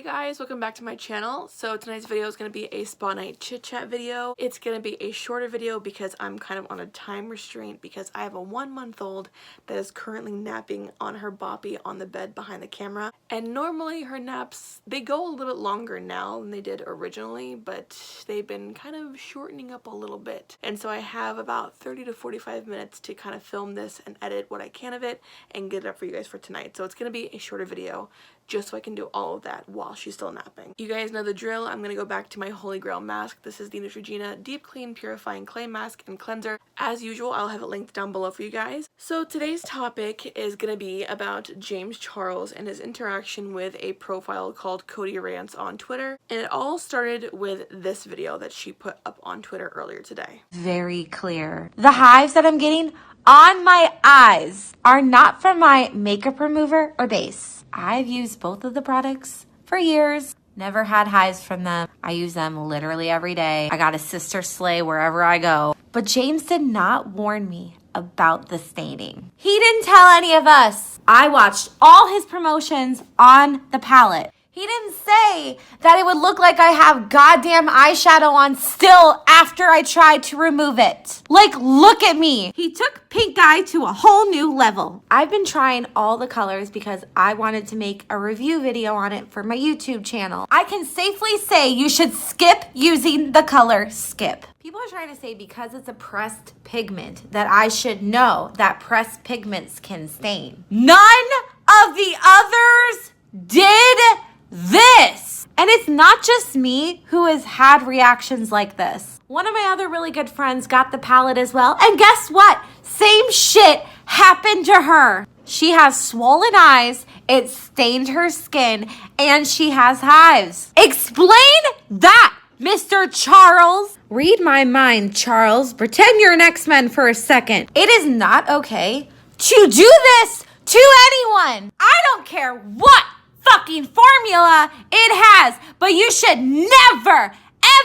guys, welcome back to my channel. So tonight's video is going to be a spa night chit chat video. It's going to be a shorter video because I'm kind of on a time restraint because I have a 1-month-old that is currently napping on her boppy on the bed behind the camera. And normally her naps, they go a little bit longer now than they did originally, but they've been kind of shortening up a little bit. And so I have about 30 to 45 minutes to kind of film this and edit what I can of it and get it up for you guys for tonight. So it's going to be a shorter video just so I can do all of that while she's still napping. You guys know the drill. I'm gonna go back to my holy grail mask. This is the Neutrogena Deep Clean Purifying Clay Mask and Cleanser. As usual, I'll have it linked down below for you guys. So today's topic is gonna be about James Charles and his interaction with a profile called Cody Rants on Twitter. And it all started with this video that she put up on Twitter earlier today. Very clear. The hives that I'm getting on my eyes are not from my makeup remover or base. I've used both of the products for years. Never had hives from them. I use them literally every day. I got a sister slay wherever I go. But James did not warn me about the staining. He didn't tell any of us. I watched all his promotions on the palette. He didn't say that it would look like I have goddamn eyeshadow on still after I tried to remove it. Like, look at me. He took pink eye to a whole new level. I've been trying all the colors because I wanted to make a review video on it for my YouTube channel. I can safely say you should skip using the color Skip. People are trying to say because it's a pressed pigment that I should know that pressed pigments can stain. None of the others did this. And it's not just me who has had reactions like this. One of my other really good friends got the palette as well. And guess what? Same shit happened to her. She has swollen eyes, it stained her skin, and she has hives. Explain that, Mr. Charles. Read my mind, Charles. Pretend you're an X-Men for a second. It is not okay to do this to anyone. I don't care what fucking formula it has, but you should never,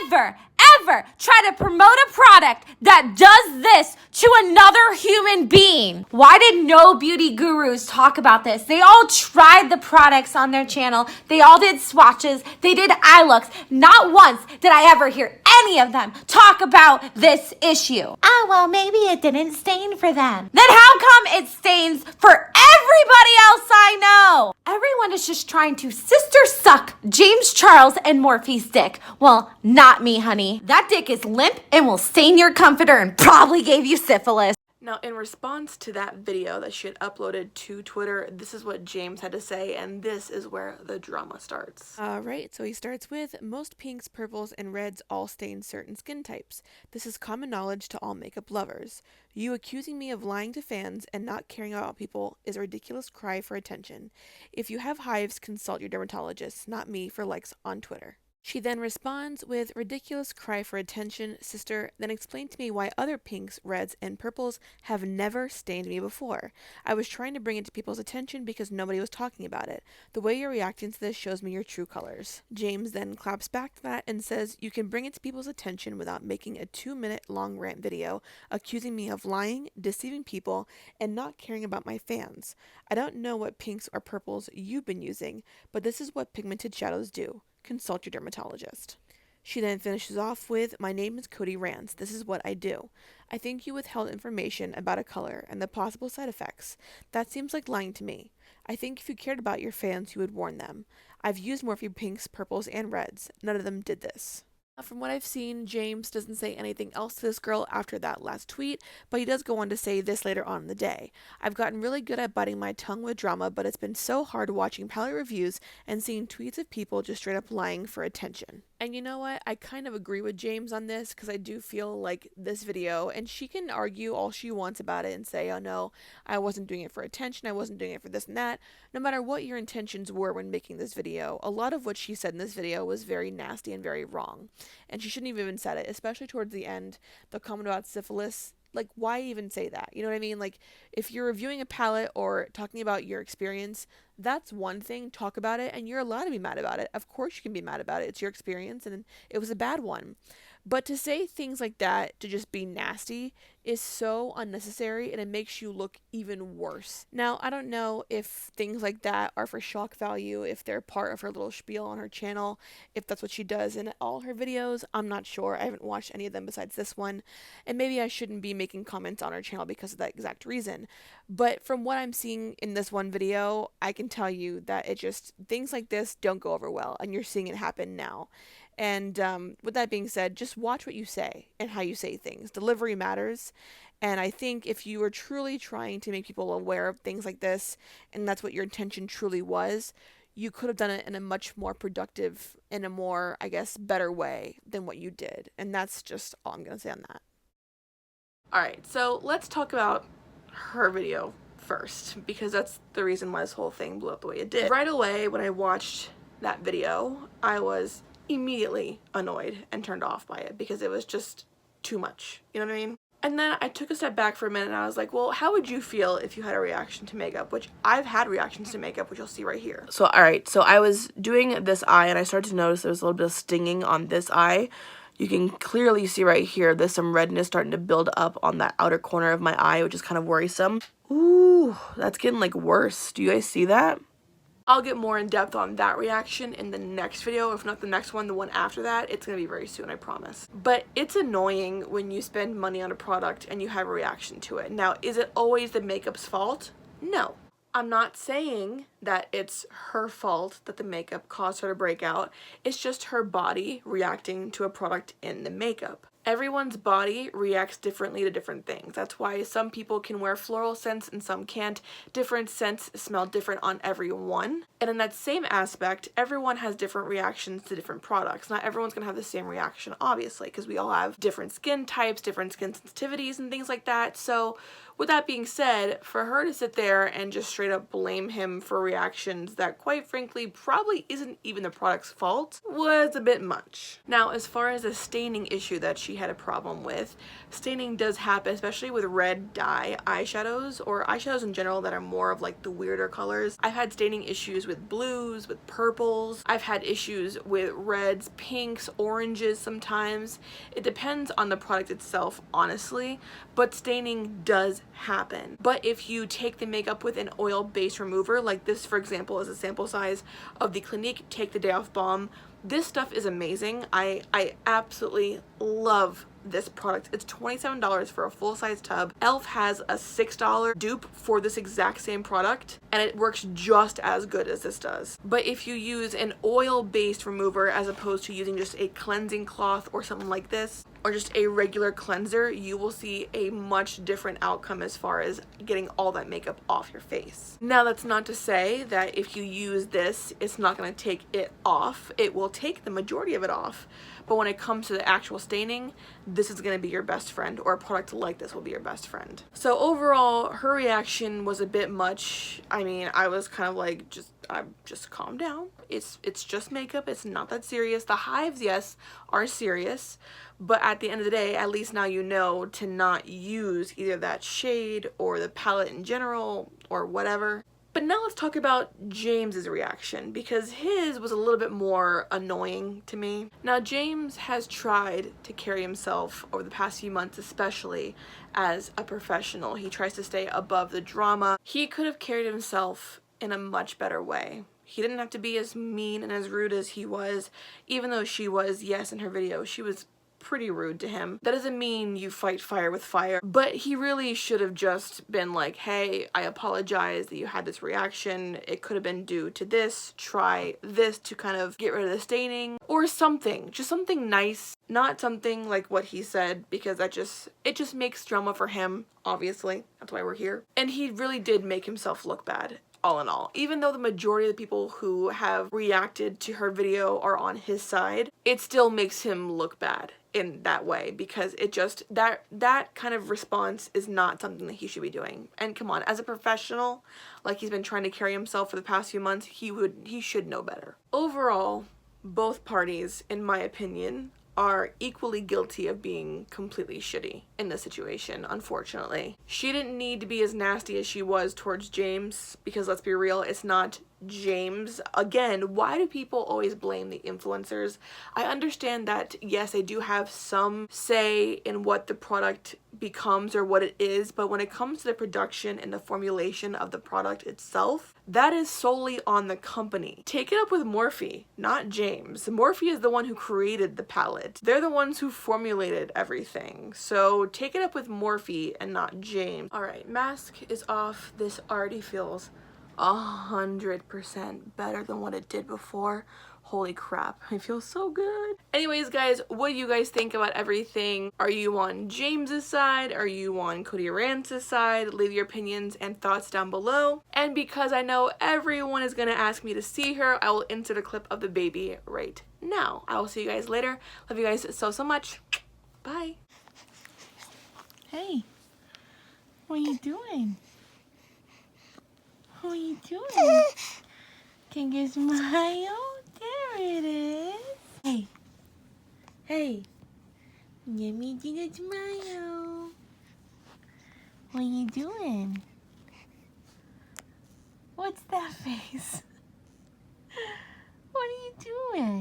ever, ever try to promote a product that does this to another human being. Why did no beauty gurus talk about this? They all tried the products on their channel. They all did swatches. They did eye looks. Not once did I ever hear any of them talk about this issue. Oh, well, maybe it didn't stain for them. Then how come it stains for everybody else I know? Everyone is just trying to sister suck James Charles and Morphe's dick. Well, not me, honey. That dick is limp and will stain your comforter and probably gave you syphilis. Now, in response to that video that she had uploaded to Twitter, this is what James had to say, and this is where the drama starts. Alright, so he starts with, most pinks, purples, and reds all stain certain skin types. This is common knowledge to all makeup lovers. You accusing me of lying to fans and not caring about people is a ridiculous cry for attention. If you have hives, consult your dermatologist, not me for likes on Twitter. She then responds with, ridiculous cry for attention, sister, then explain to me why other pinks, reds, and purples have never stained me before. I was trying to bring it to people's attention because nobody was talking about it. The way you're reacting to this shows me your true colors. James then claps back to that and says, you can bring it to people's attention without making a 2-minute long rant video accusing me of lying, deceiving people, and not caring about my fans. I don't know what pinks or purples you've been using, but this is what pigmented shadows do. Consult your dermatologist. She then finishes off with, my name is Cody Rants. This is what I do. I think you withheld information about a color and the possible side effects. That seems like lying to me. I think if you cared about your fans, you would warn them. I've used Morphe pinks, purples, and reds. None of them did this. From what I've seen, James doesn't say anything else to this girl after that last tweet, but he does go on to say this later on in the day. I've gotten really good at biting my tongue with drama, but it's been so hard watching palette reviews and seeing tweets of people just straight up lying for attention. And you know what? I kind of agree with James on this because I do feel like this video, and she can argue all she wants about it and say, oh no, I wasn't doing it for attention, I wasn't doing it for this and that. No matter what your intentions were when making this video, a lot of what she said in this video was very nasty and very wrong. And she shouldn't have even said it, especially towards the end, the comment about syphilis. Like, why even say that? You know what I mean? Like, if you're reviewing a palette or talking about your experience, that's one thing. Talk about it, and you're allowed to be mad about it. Of course you can be mad about it. It's your experience, and it was a bad one. But to say things like that to just be nasty is so unnecessary, and it makes you look even worse. Now, I don't know if things like that are for shock value, if they're part of her little spiel on her channel, if that's what she does in all her videos. I'm not sure. I haven't watched any of them besides this one, and maybe I shouldn't be making comments on her channel because of that exact reason. But from what I'm seeing in this one video, I can tell you that things like this don't go over well, and you're seeing it happen now. And with that being said, just watch what you say and how you say things. Delivery matters. And I think if you are truly trying to make people aware of things like this, and that's what your intention truly was, you could have done it in a much more productive, in a more, I guess, better way than what you did. And that's just all I'm going to say on that. Alright, so let's talk about her video first, because that's the reason why this whole thing blew up the way it did. Right away, when I watched that video, I was immediately annoyed and turned off by it because it was just too much. You know what I mean? And then I took a step back for a minute and I was like, well, how would you feel if you had a reaction to makeup? Which I've had reactions to makeup, which you'll see right here. So, alright, so I was doing this eye and I started to notice there was a little bit of stinging on this eye. You can clearly see right here, there's some redness starting to build up on that outer corner of my eye, which is kind of worrisome. Ooh, that's getting like worse. Do you guys see that? I'll get more in depth on that reaction in the next video, if not the next one, the one after that. It's gonna be very soon, I promise. But it's annoying when you spend money on a product and you have a reaction to it. Now, is it always the makeup's fault? No. I'm not saying that it's her fault that the makeup caused her to break out. It's just her body reacting to a product in the makeup. Everyone's body reacts differently to different things. That's why some people can wear floral scents and some can't. Different scents smell different on everyone. And in that same aspect, everyone has different reactions to different products. Not everyone's gonna have the same reaction, obviously, because we all have different skin types, different skin sensitivities, and things like that. So with that being said, for her to sit there and just straight up blame him for reactions that, quite frankly, probably isn't even the product's fault was a bit much. Now, as far as a staining issue that she had a problem with, staining does happen, especially with red dye eyeshadows, or eyeshadows in general that are more of like the weirder colors. I've had staining issues with blues, with purples. I've had issues with reds, pinks, oranges sometimes. It depends on the product itself, honestly, but staining does happen. But if you take the makeup with an oil-based remover, like this for example is a sample size of the Clinique Take the Day Off Balm, this stuff is amazing. I absolutely love this product. It's $27 for a full-size tub. e.l.f. has a $6 dupe for this exact same product, and it works just as good as this does. But if you use an oil-based remover as opposed to using just a cleansing cloth or something like this, or just a regular cleanser, you will see a much different outcome as far as getting all that makeup off your face. Now, that's not to say that if you use this, it's not going to take it off. It will take the majority of it off. But when it comes to the actual staining, this is going to be your best friend, or a product like this will be your best friend. So overall, her reaction was a bit much. I mean, I was kind of like, just calm down. It's just makeup. It's not that serious. The hives, yes, are serious. But at the end of the day, at least now you know to not use either that shade or the palette in general or whatever. But now let's talk about James's reaction, because his was a little bit more annoying to me. Now, James has tried to carry himself over the past few months, especially as a professional. He tries to stay above the drama. He could have carried himself in a much better way. He didn't have to be as mean and as rude as he was, even though she was, yes, in her video, she was pretty rude to him. That doesn't mean you fight fire with fire, but he really should have just been like, hey, I apologize that you had this reaction. It could have been due to this. Try this to kind of get rid of the staining or something. Just something nice, not something like what he said, because it just makes drama for him, obviously. That's why we're here. And he really did make himself look bad. All in all, even though the majority of the people who have reacted to her video are on his side, it still makes him look bad in that way, because it just, that kind of response is not something that he should be doing. And come on, as a professional, like he's been trying to carry himself for the past few months, he should know better. Overall, both parties, in my opinion, are equally guilty of being completely shitty in this situation, unfortunately. She didn't need to be as nasty as she was towards James, because let's be real, it's not James. Again, why do people always blame the influencers? I understand that, yes, they do have some say in what the product becomes or what it is, but when it comes to the production and the formulation of the product itself, that is solely on the company. Take it up with Morphe, not James. Morphe is the one who created the palette. They're the ones who formulated everything. So take it up with Morphe and not James. Alright, mask is off. This already feels 100% better than what it did before. Holy crap, I feel so good. Anyways, guys, what do you guys think about everything? Are you on James's side? Are you on Cody Arance's side? Leave your opinions and thoughts down below. And because I know everyone is gonna ask me to see her, I will insert a clip of the baby right now. I will see you guys later. Love you guys so much. Bye. Hey, what are you doing? What are you doing? Can you smile? There it is. Hey. Hey. Let me get a smile. What are you doing? What's that face? What are you doing?